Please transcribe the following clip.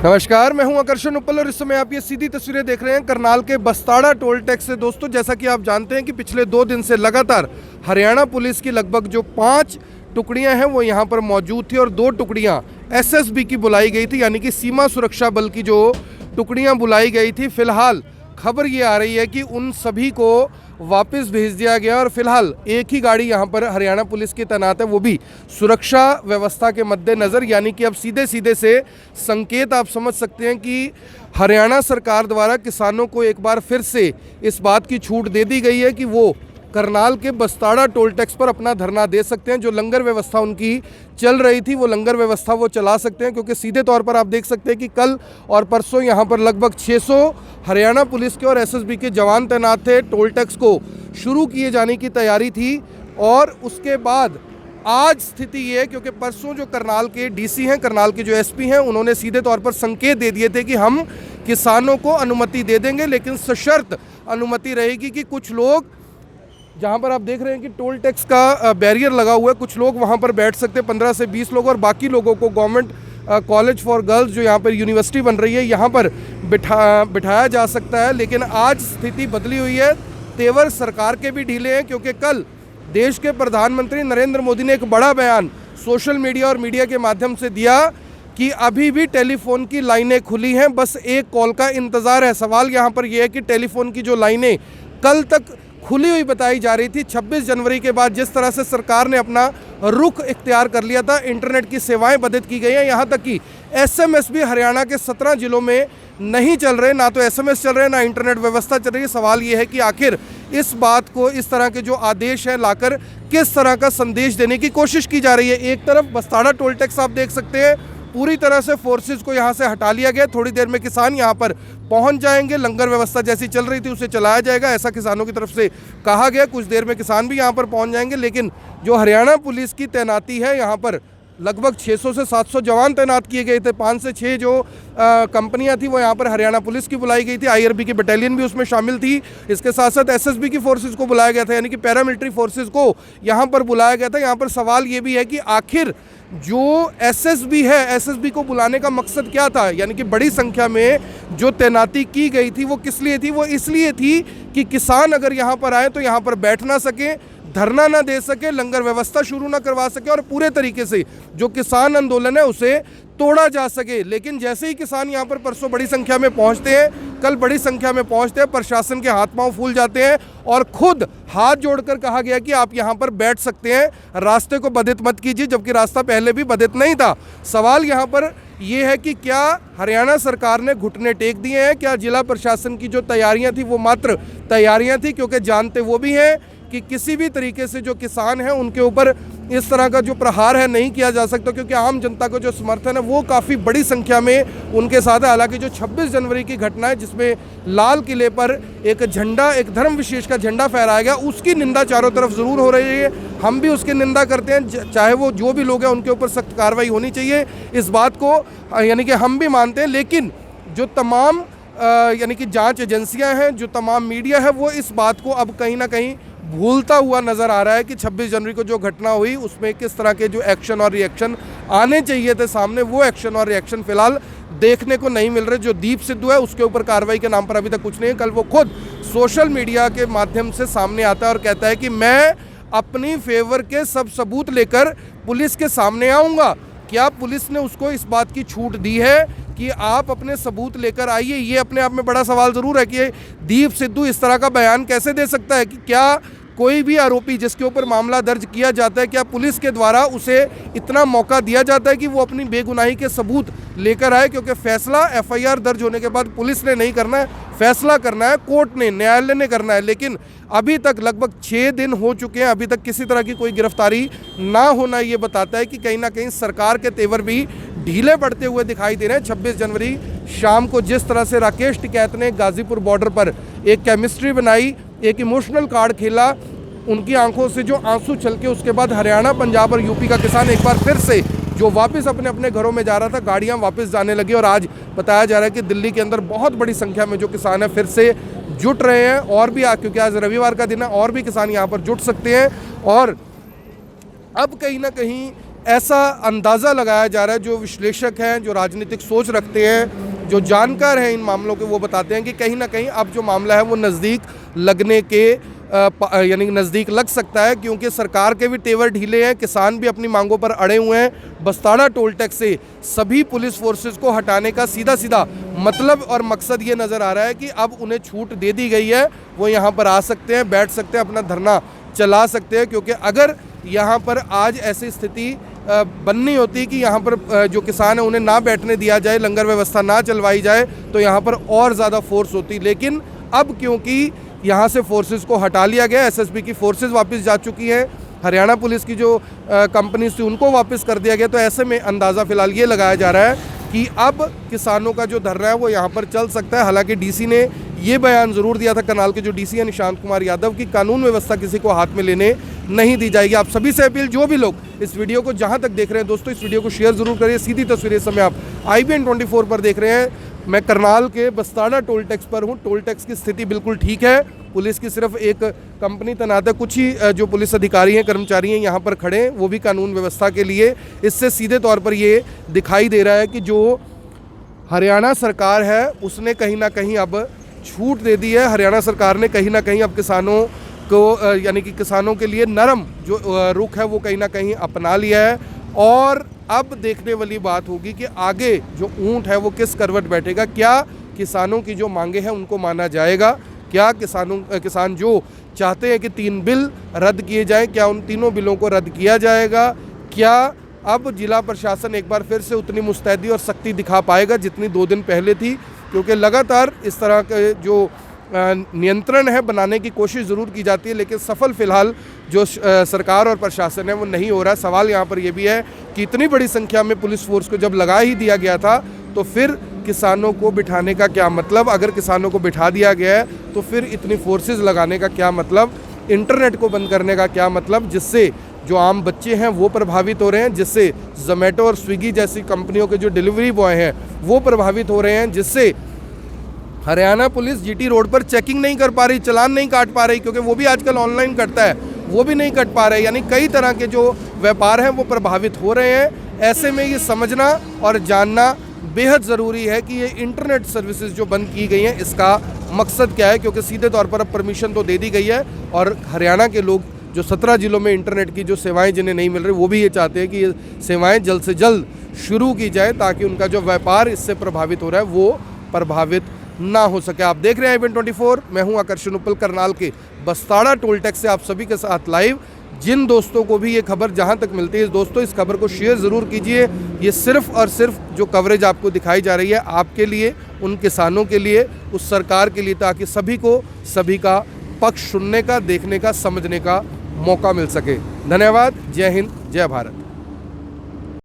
नमस्कार, मैं हूं आकर्षण उपल और इस समय आप ये सीधी तस्वीरें देख रहे हैं करनाल के बस्ताड़ा टोल टैक्स से। दोस्तों, जैसा कि आप जानते हैं कि पिछले 2 दिन से लगातार हरियाणा पुलिस की लगभग जो 5 टुकड़ियां हैं वो यहां पर मौजूद थी और 2 टुकड़ियां एसएसबी की बुलाई गई थी, यानी कि सीमा सुरक्षा बल की जो टुकड़ियां बुलाई गई थी। फिलहाल खबर ये आ रही है कि उन सभी को वापस भेज दिया गया और फिलहाल एक ही गाड़ी यहां पर हरियाणा पुलिस की तैनात है, वो भी सुरक्षा व्यवस्था के मद्देनज़र। यानी कि अब सीधे सीधे से संकेत आप समझ सकते हैं कि हरियाणा सरकार द्वारा किसानों को एक बार फिर से इस बात की छूट दे दी गई है कि वो करनाल के बस्ताड़ा टोल टैक्स पर अपना धरना दे सकते हैं। जो लंगर व्यवस्था उनकी चल रही थी वो लंगर व्यवस्था वो चला सकते हैं, क्योंकि सीधे तौर पर आप देख सकते हैं कि कल और परसों यहाँ पर लगभग 600 हरियाणा पुलिस के और एसएसबी के जवान तैनात थे। टोल टैक्स को शुरू किए जाने की तैयारी थी और उसके बाद आज स्थिति ये है, क्योंकि परसों जो करनाल के डीसी हैं, करनाल के जो एसपी हैं, उन्होंने सीधे तौर पर संकेत दे दिए थे कि हम किसानों को अनुमति दे देंगे, लेकिन सशर्त अनुमति रहेगी कि कुछ लोग, जहां पर आप देख रहे हैं कि टोल टैक्स का बैरियर लगा हुआ है, कुछ लोग वहां पर बैठ सकते हैं, 15 से 20 लोग, और बाकी लोगों को गवर्नमेंट कॉलेज फॉर गर्ल्स जो यहाँ पर यूनिवर्सिटी बन रही है यहाँ पर बिठाया जा सकता है। लेकिन आज स्थिति बदली हुई है, तेवर सरकार के भी ढीले हैं, क्योंकि कल देश के प्रधानमंत्री नरेंद्र मोदी ने एक बड़ा बयान सोशल मीडिया और मीडिया के माध्यम से दिया कि अभी भी टेलीफोन की लाइनें खुली हैं, बस एक कॉल का इंतज़ार है। सवाल यहाँ पर यह है कि टेलीफोन की जो लाइनें कल तक खुली हुई बताई जा रही थी, 26 जनवरी के बाद जिस तरह से सरकार ने अपना रुख इख्तियार कर लिया था, इंटरनेट की सेवाएं बाधित की गई हैं, यहाँ तक कि एसएमएस भी हरियाणा के 17 जिलों में नहीं चल रहे, ना तो एसएमएस चल रहे हैं ना इंटरनेट व्यवस्था चल रही है। सवाल ये है कि आखिर इस बात को, इस तरह के जो आदेश हैं लाकर किस तरह का संदेश देने की कोशिश की जा रही है। एक तरफ बस्ताड़ा टोल टैक्स आप देख सकते हैं, पूरी तरह से फोर्सेस को यहाँ से हटा लिया गया। थोड़ी देर में किसान यहाँ पर पहुँच जाएंगे, लंगर व्यवस्था जैसी चल रही थी उसे चलाया जाएगा, ऐसा किसानों की तरफ से कहा गया। कुछ देर में किसान भी यहाँ पर पहुँच जाएंगे, लेकिन जो हरियाणा पुलिस की तैनाती है यहाँ पर लगभग 600 से 700 जवान तैनात किए गए थे। 5 से 6 जो कंपनियां थी वो यहाँ पर हरियाणा पुलिस की बुलाई गई थी, आईआरबी की बटालियन भी उसमें शामिल थी। इसके साथ साथ एसएसबी की फोर्सेस को बुलाया गया था, यानी कि पैरामिलिट्री फोर्सेस को यहाँ पर बुलाया गया था। यहाँ पर सवाल ये भी है कि आखिर जो एसएसबी है, एसएसबी को बुलाने का मकसद क्या था, यानी कि बड़ी संख्या में जो तैनाती की गई थी वो किस लिए थी? वो इसलिए थी कि किसान अगर यहाँ पर आए तो यहाँ पर बैठ ना सके, धरना ना दे सके, लंगर व्यवस्था शुरू ना करवा सके और पूरे तरीके से जो किसान आंदोलन है उसे तोड़ा जा सके। लेकिन जैसे ही किसान यहाँ पर परसों बड़ी संख्या में पहुँचते हैं, कल बड़ी संख्या में पहुँचते हैं, प्रशासन के हाथ पांव फूल जाते हैं और खुद हाथ जोड़कर कहा गया कि आप यहाँ पर बैठ सकते हैं, रास्ते को बाधित मत कीजिए, जबकि रास्ता पहले भी बाधित नहीं था। सवाल यहाँ पर ये है कि क्या हरियाणा सरकार ने घुटने टेक दिए हैं? क्या जिला प्रशासन की जो तैयारियाँ थी वो मात्र तैयारियाँ थी? क्योंकि जानते वो भी हैं कि किसी भी तरीके से जो किसान हैं उनके ऊपर इस तरह का जो प्रहार है नहीं किया जा सकता, क्योंकि आम जनता को जो समर्थन है वो काफ़ी बड़ी संख्या में उनके साथ है। हालांकि जो 26 जनवरी की घटना है जिसमें लाल किले पर एक झंडा, एक धर्म विशेष का झंडा फहराया गया, उसकी निंदा चारों तरफ ज़रूर हो रही है। हम भी उसकी निंदा करते हैं, चाहे वो जो भी लोग हैं उनके ऊपर सख्त कार्रवाई होनी चाहिए, इस बात को यानी कि हम भी मानते हैं। लेकिन जो तमाम यानी कि जाँच एजेंसियाँ हैं, जो तमाम मीडिया है, वो इस बात को अब कहीं ना कहीं भूलता हुआ नज़र आ रहा है कि 26 जनवरी को जो घटना हुई उसमें किस तरह के जो एक्शन और रिएक्शन आने चाहिए थे सामने, वो एक्शन और रिएक्शन फिलहाल देखने को नहीं मिल रहे। जो दीप सिद्धू है उसके ऊपर कार्रवाई के नाम पर अभी तक कुछ नहीं है। कल वो खुद सोशल मीडिया के माध्यम से सामने आता है और कहता है कि मैं अपनी फेवर के सब सबूत लेकर पुलिस के सामने आऊँगा। क्या पुलिस ने उसको इस बात की छूट दी है कि आप अपने सबूत लेकर आइए? ये अपने आप में बड़ा सवाल ज़रूर है कि दीप सिद्धू इस तरह का बयान कैसे दे सकता है? कि क्या कोई भी आरोपी जिसके ऊपर मामला दर्ज किया जाता है, क्या पुलिस के द्वारा उसे इतना मौका दिया जाता है कि वो अपनी बेगुनाही के सबूत लेकर आए? क्योंकि फैसला एफआईआर दर्ज होने के बाद पुलिस ने नहीं करना है, फैसला करना है कोर्ट ने, न्यायालय ने करना है। लेकिन अभी तक लगभग 6 दिन हो चुके हैं, अभी तक किसी तरह की कोई गिरफ्तारी ना होना ये बताता है कि कहीं ना कहीं सरकार के तेवर भी ढीले पड़ते हुए दिखाई दे रहे हैं। 26 जनवरी शाम को जिस तरह से राकेश टिकैत ने गाजीपुर बॉर्डर पर एक केमिस्ट्री बनाई, एक इमोशनल कार्ड खेला, उनकी आंखों से जो आंसू छलके, उसके बाद हरियाणा, पंजाब और यूपी का किसान एक बार फिर से जो वापस अपने अपने घरों में जा रहा था, गाड़ियां वापस जाने लगी। और आज बताया जा रहा है कि दिल्ली के अंदर बहुत बड़ी संख्या में जो किसान है फिर से जुट रहे हैं, और भी क्योंकि आज रविवार का दिन है और भी किसान यहाँ पर जुट सकते हैं। और अब कहीं ना कहीं ऐसा अंदाज़ा लगाया जा रहा है। जो विश्लेषक हैं, जो राजनीतिक सोच रखते हैं, जो जानकार हैं इन मामलों के, वो बताते हैं कि कहीं ना कहीं अब जो मामला है वो नज़दीक लगने के यानी नज़दीक लग सकता है, क्योंकि सरकार के भी तेवर ढीले हैं, किसान भी अपनी मांगों पर अड़े हुए हैं। बस्ताड़ा टोल टैक्स से सभी पुलिस फोर्सेस को हटाने का सीधा सीधा मतलब और मकसद ये नज़र आ रहा है कि अब उन्हें छूट दे दी गई है, वो यहाँ पर आ सकते हैं, बैठ सकते हैं, अपना धरना चला सकते हैं। क्योंकि अगर यहाँ पर आज ऐसी स्थिति बननी होती कि यहाँ पर जो किसान है उन्हें ना बैठने दिया जाए, लंगर व्यवस्था ना चलवाई जाए, तो यहाँ पर और ज़्यादा फोर्स होती। लेकिन अब क्योंकि यहाँ से फोर्सेस को हटा लिया गया, एसएसबी की फोर्सेस वापस जा चुकी हैं, हरियाणा पुलिस की जो कंपनीज थी उनको वापस कर दिया गया, तो ऐसे में अंदाज़ा फ़िलहाल ये लगाया जा रहा है कि अब किसानों का जो धरना है वो यहाँ पर चल सकता है। हालांकि डीसी ने ये बयान ज़रूर दिया था, करनाल के जो डीसी हैं निशांत कुमार यादव, की कानून व्यवस्था किसी को हाथ में लेने नहीं दी जाएगी। आप सभी से अपील, जो भी लोग इस वीडियो को जहाँ तक देख रहे हैं दोस्तों, इस वीडियो को शेयर ज़रूर करिए। सीधी तस्वीरें इस समय आप IBN 24 पर देख रहे हैं। मैं करनाल के बस्ताड़ा टोल टैक्स पर हूँ। टोल टैक्स की स्थिति बिल्कुल ठीक है, पुलिस की सिर्फ एक कंपनी तैनात है, कुछ ही जो पुलिस अधिकारी हैं, कर्मचारी हैं यहाँ पर खड़े हैं, वो भी कानून व्यवस्था के लिए। इससे सीधे तौर पर ये दिखाई दे रहा है कि जो हरियाणा सरकार है उसने कहीं ना कहीं अब छूट दे दी है। हरियाणा सरकार ने कहीं ना कहीं अब किसानों को, यानी कि किसानों के लिए नरम जो रुख है वो कहीं ना कहीं अपना लिया है। और अब देखने वाली बात होगी कि आगे जो ऊंट है वो किस करवट बैठेगा। क्या किसानों की जो मांगे हैं उनको माना जाएगा? क्या किसान जो चाहते हैं कि 3 बिल रद्द किए जाएं, क्या उन तीनों बिलों को रद्द किया जाएगा? क्या अब जिला प्रशासन एक बार फिर से उतनी मुस्तैदी और सख्ती दिखा पाएगा जितनी 2 दिन पहले थी? क्योंकि लगातार इस तरह के जो नियंत्रण है बनाने की कोशिश ज़रूर की जाती है, लेकिन सफल फ़िलहाल जो सरकार और प्रशासन है वो नहीं हो रहा है। सवाल यहाँ पर ये भी है कि इतनी बड़ी संख्या में पुलिस फोर्स को जब लगा ही दिया गया था, तो फिर किसानों को बिठाने का क्या मतलब? अगर किसानों को बिठा दिया गया है तो फिर इतनी फोर्सेस लगाने का क्या मतलब? इंटरनेट को बंद करने का क्या मतलब? जिससे जो आम बच्चे हैं वो प्रभावित हो रहे हैं, जिससे जोमेटो और स्विगी जैसी कंपनियों के जो डिलीवरी बॉय हैं वो प्रभावित हो रहे हैं, जिससे हरियाणा पुलिस GT रोड पर चेकिंग नहीं कर पा रही, चालान नहीं काट पा रही, क्योंकि वो भी आजकल ऑनलाइन कटता है, वो भी नहीं कट पा रहे। यानी कई तरह के जो व्यापार हैं वो प्रभावित हो रहे हैं। ऐसे में ये समझना और जानना बेहद ज़रूरी है कि ये इंटरनेट सर्विसेज जो बंद की गई हैं इसका मकसद क्या है, क्योंकि सीधे तौर पर अब परमिशन तो दे दी गई है और हरियाणा के लोग जो 17 जिलों में इंटरनेट की जो सेवाएं जिन्हें नहीं मिल रही, वो भी ये चाहते हैं कि ये सेवाएं जल्द से जल्द शुरू की जाए, ताकि उनका जो व्यापार इससे प्रभावित हो रहा है वो प्रभावित ना हो सके। आप देख रहे हैं IBN 24, मैं हूं आकर्षण उपल, करनाल के बस्ताड़ा टोल टैक्स से आप सभी के साथ लाइव। जिन दोस्तों को भी ये खबर जहां तक मिलती है, दोस्तों इस खबर को शेयर ज़रूर कीजिए। ये सिर्फ और सिर्फ जो कवरेज आपको दिखाई जा रही है आपके लिए, उन किसानों के लिए, उस सरकार के लिए, ताकि सभी को सभी का पक्ष सुनने का, देखने का, समझने का मौका मिल सके। धन्यवाद। जय हिंद, जय भारत।